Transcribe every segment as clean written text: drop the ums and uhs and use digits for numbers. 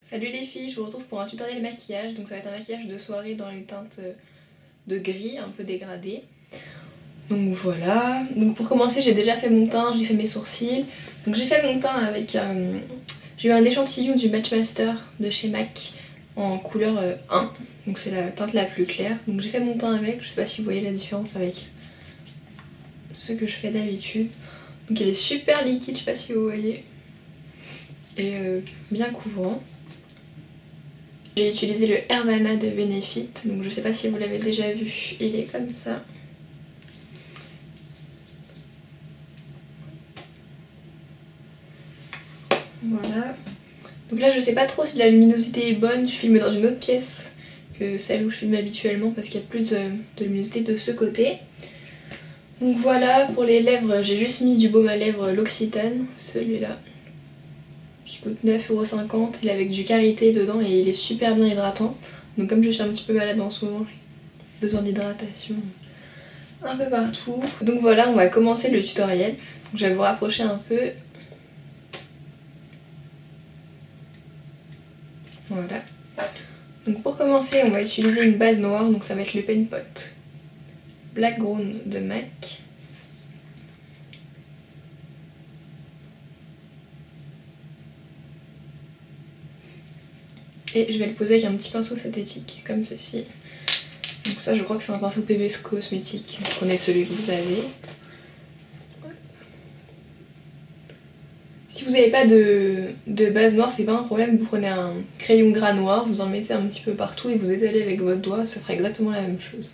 Salut les filles, je vous retrouve pour un tutoriel maquillage. Donc ça va être un maquillage de soirée dans les teintes de gris, un peu dégradé. Donc voilà. Donc pour commencer, j'ai déjà fait mon teint, j'ai fait mes sourcils. Donc j'ai fait mon teint avec... j'ai eu un échantillon du Matchmaster de chez MAC en couleur 1. Donc c'est la teinte la plus claire. Donc j'ai fait mon teint avec, je sais pas si vous voyez la différence avec ce que je fais d'habitude. Donc il est super liquide, je sais pas si vous voyez. Et bien couvrant. J'ai utilisé le Hermana de Benefit, donc je sais pas si vous l'avez déjà vu, il est comme ça. Voilà. Donc là je sais pas trop si la luminosité est bonne, je filme dans une autre pièce que celle où je filme habituellement parce qu'il y a plus de luminosité de ce côté. Donc voilà, pour les lèvres j'ai juste mis du baume à lèvres L'Occitane, celui-là. Qui coûte 9,50€, il est avec du karité dedans et il est super bien hydratant. Donc comme je suis un petit peu malade en ce moment, j'ai besoin d'hydratation un peu partout. Donc voilà, on va commencer le tutoriel. Donc je vais vous rapprocher un peu. Voilà. Donc pour commencer, on va utiliser une base noire, donc ça va être le Paint Pot Black Ground de MAC. Et je vais le poser avec un petit pinceau synthétique, comme ceci. Donc ça, je crois que c'est un pinceau PB Cosmétique. Vous prenez celui que vous avez. Si vous n'avez pas de base noire, c'est pas un problème. Vous prenez un crayon gras noir, vous en mettez un petit peu partout et vous étalez avec votre doigt. Ça fera exactement la même chose.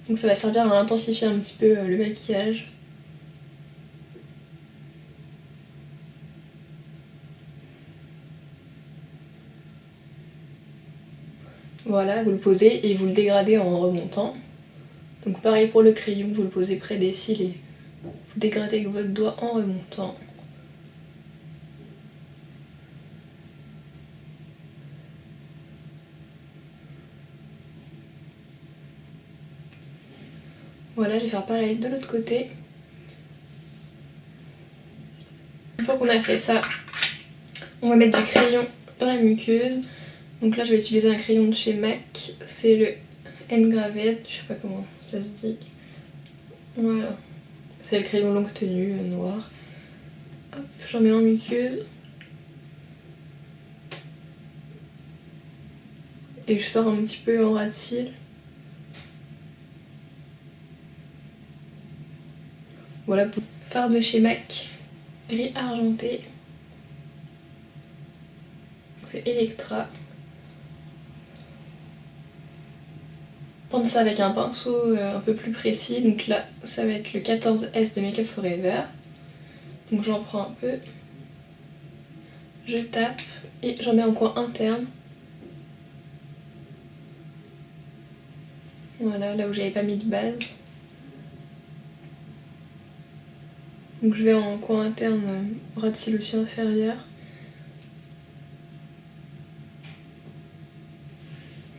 Donc ça va servir à intensifier un petit peu le maquillage. Voilà, vous le posez et vous le dégradez en remontant. Donc pareil pour le crayon, vous le posez près des cils et vous dégradez avec votre doigt en remontant. Voilà, je vais faire pareil de l'autre côté. Une fois qu'on a fait ça, on va mettre du crayon dans la muqueuse. Donc là je vais utiliser un crayon de chez MAC, c'est le Engraved, je sais pas comment ça se dit. Voilà, c'est le crayon longue tenue noir. Hop, j'en mets en muqueuse. Et je sors un petit peu en ras de cils. Voilà, pour fard de chez MAC, gris argenté. C'est Electra. Prendre ça avec un pinceau un peu plus précis, donc là ça va être le 14S de Make Up Forever. Donc j'en prends un peu, je tape et j'en mets en coin interne. Voilà, là où j'avais pas mis de base. Donc je vais en coin interne, ras de cils aussi inférieur.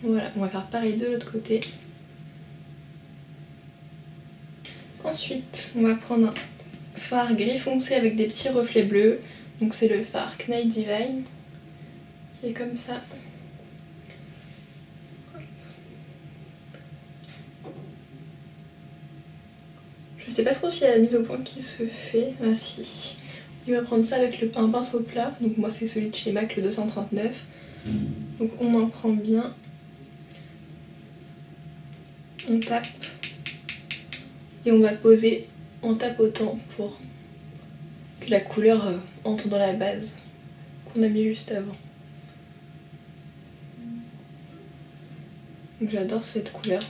Voilà, on va faire pareil de l'autre côté. Ensuite, on va prendre un fard gris foncé avec des petits reflets bleus. Donc c'est le fard Knight Divine, qui est comme ça. Je sais pas trop s'il y a la mise au point qui se fait. Ah si. Il va prendre ça avec un pinceau plat. Donc moi c'est celui de chez MAC, le 239. Donc on en prend bien. On tape. Et on va poser en tapotant pour que la couleur entre dans la base qu'on a mis juste avant. Donc j'adore cette couleur.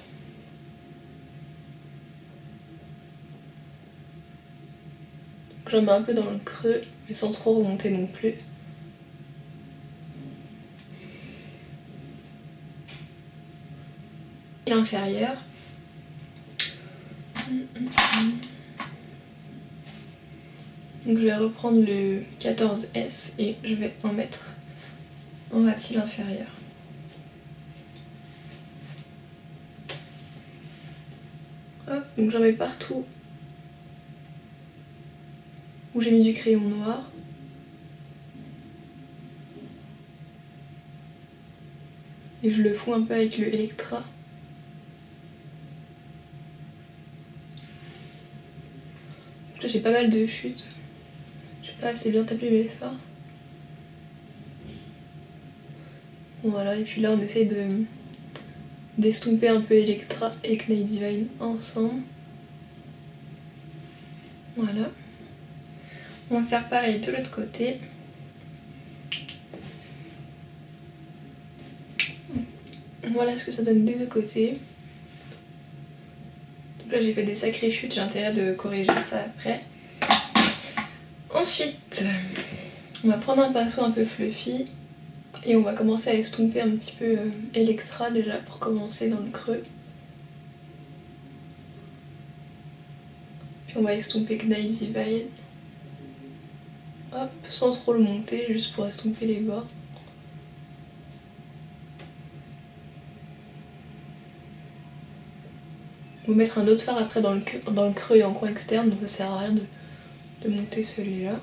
J'en mets un peu dans le creux, mais sans trop remonter non plus. L'inférieur. Donc je vais reprendre le 14S et je vais en mettre en ras de cils inférieur. Hop, donc j'en mets partout où j'ai mis du crayon noir. Et je le fonds un peu avec le Electra. Donc là j'ai pas mal de chutes. J'ai pas assez bien tapé mes fards. Voilà, et puis là on essaye d'estomper un peu Electra et Knight Divine ensemble. Voilà. On va faire pareil de l'autre côté. Voilà ce que ça donne des deux côtés. Donc là j'ai fait des sacrées chutes, j'ai intérêt de corriger ça après. Ensuite, on va prendre un pinceau un peu fluffy et on va commencer à estomper un petit peu Electra déjà pour commencer dans le creux. Puis on va estomper Knight Divine. Hop, sans trop le monter, juste pour estomper les bords. On va mettre un autre fard après dans le creux et en coin externe, donc ça sert à rien de monter celui-là.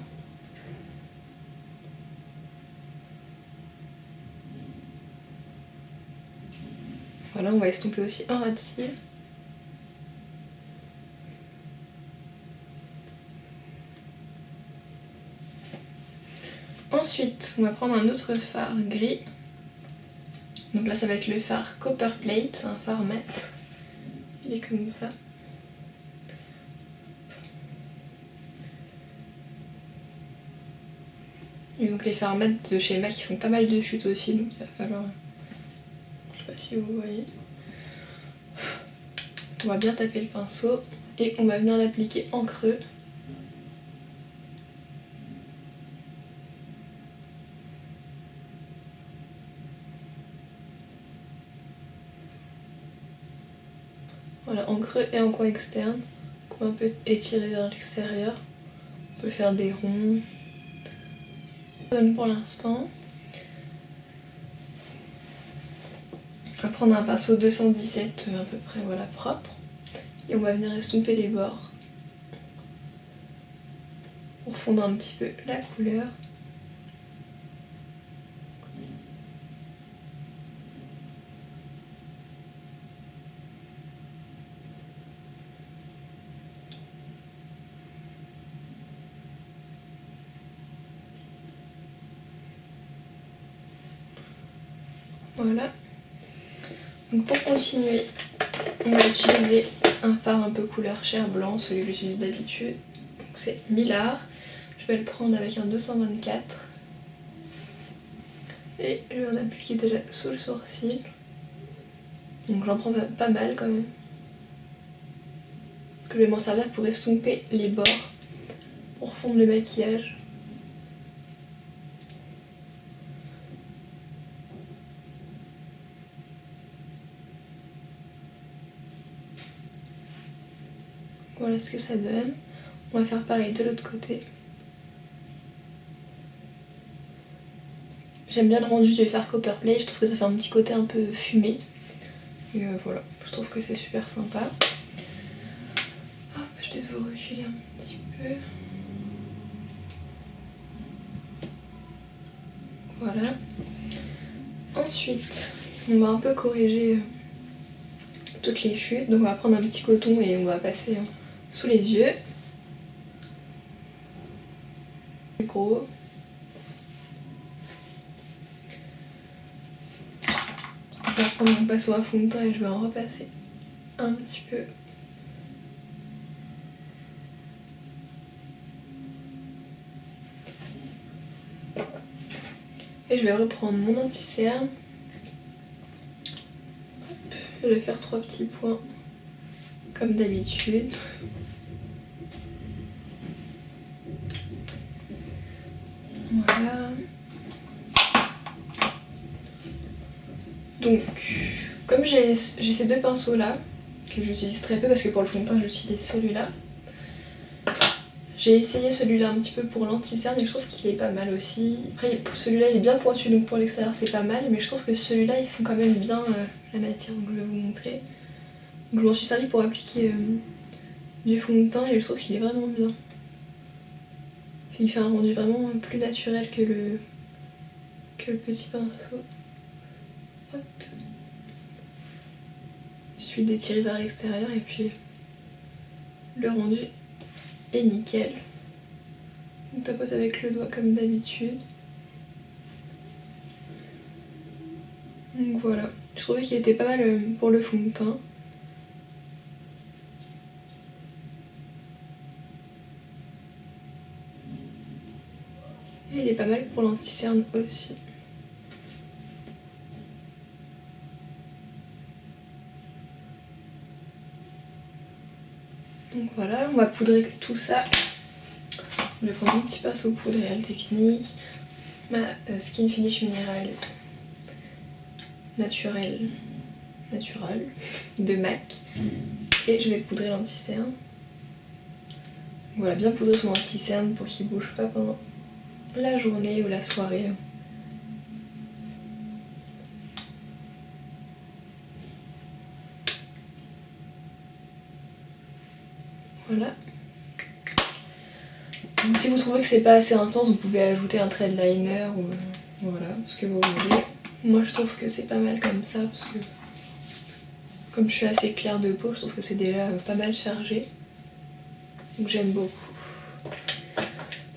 Voilà, on va estomper aussi un ras de cils. Ensuite, on va prendre un autre fard gris. Donc là, ça va être le fard Copper Plate, un fard mat. Il est comme ça. Et donc les fards mat de chez MAC qui font pas mal de chutes aussi, donc il va falloir... Je sais pas si vous voyez. On va bien taper le pinceau et on va venir l'appliquer en creux. Voilà, en creux et en coin externe. Donc on va un peu étirer vers l'extérieur. On peut faire des ronds. Ça donne pour l'instant. On va prendre un pinceau 217 à peu près, voilà, propre. Et on va venir estomper les bords pour fondre un petit peu la couleur. Voilà. Donc pour continuer, on va utiliser un fard un peu couleur chair blanc, celui que j'utilise d'habitude. C'est Millard. Je vais le prendre avec un 224. Et je vais en appliquer déjà sous le sourcil. Donc j'en prends pas mal quand même. Parce que je vais m'en servir pour estomper les bords, pour fondre le maquillage. Voilà ce que ça donne. On va faire pareil de l'autre côté. J'aime bien le rendu du fard Copper Plate, je trouve que ça fait un petit côté un peu fumé. Et voilà, je trouve que c'est super sympa. Hop, je vais peut-être vous reculer un petit peu. Voilà. Ensuite, on va un peu corriger toutes les chutes. Donc on va prendre un petit coton et on va passer sous les yeux. Plus gros. Je vais prendre mon pinceau à fond de teint et je vais en repasser un petit peu. Et je vais reprendre mon anti-cerne. Je vais faire 3 petits points comme d'habitude. Voilà. Donc, comme j'ai ces deux pinceaux là, que j'utilise très peu parce que pour le fond de teint j'utilise celui-là, J'ai essayé celui-là un petit peu pour l'anti-cerne et je trouve qu'il est pas mal aussi. Après celui-là il est bien pointu donc pour l'extérieur c'est pas mal, mais je trouve que celui-là il fond quand même bien la matière, donc je vais vous montrer. Donc je m'en suis servi pour appliquer du fond de teint et je trouve qu'il est vraiment bien. Il fait un rendu vraiment plus naturel que le petit pinceau. Hop. Il suffit d'étirer vers l'extérieur et puis le rendu est nickel. On tapote avec le doigt comme d'habitude. Donc voilà, je trouvais qu'il était pas mal pour le fond de teint. Et il est pas mal pour l'anti-cerne aussi. Donc voilà, on va poudrer tout ça. Je vais prendre un petit pinceau poudre Real Technique, ma Skin Finish Mineral naturel de MAC, et je vais poudrer l'anti-cerne. Voilà, bien poudrer son anti-cerne pour qu'il bouge pas pendant la journée ou la soirée. Voilà. Donc si vous trouvez que c'est pas assez intense, vous pouvez ajouter un trait de liner ou voilà, ce que vous voulez. Moi je trouve que c'est pas mal comme ça parce que comme je suis assez claire de peau, je trouve que c'est déjà pas mal chargé. Donc j'aime beaucoup.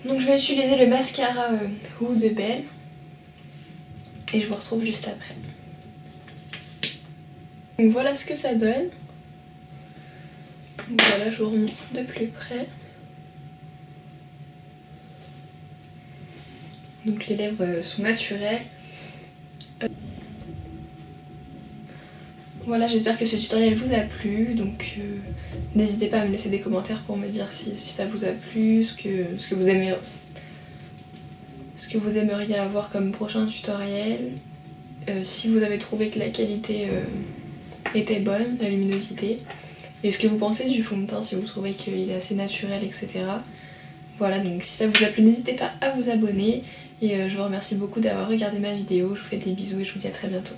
Donc je vais utiliser le mascara Who de Belle et je vous retrouve juste après. Donc voilà ce que ça donne. Donc voilà, je vous remontre de plus près. Donc les lèvres sont naturelles. Voilà, j'espère que ce tutoriel vous a plu, donc n'hésitez pas à me laisser des commentaires pour me dire si ça vous a plu, ce que vous aimeriez avoir comme prochain tutoriel, si vous avez trouvé que la qualité était bonne, la luminosité, et ce que vous pensez du fond de teint, si vous trouvez qu'il est assez naturel, etc. Voilà, donc si ça vous a plu, n'hésitez pas à vous abonner, et je vous remercie beaucoup d'avoir regardé ma vidéo, je vous fais des bisous et je vous dis à très bientôt.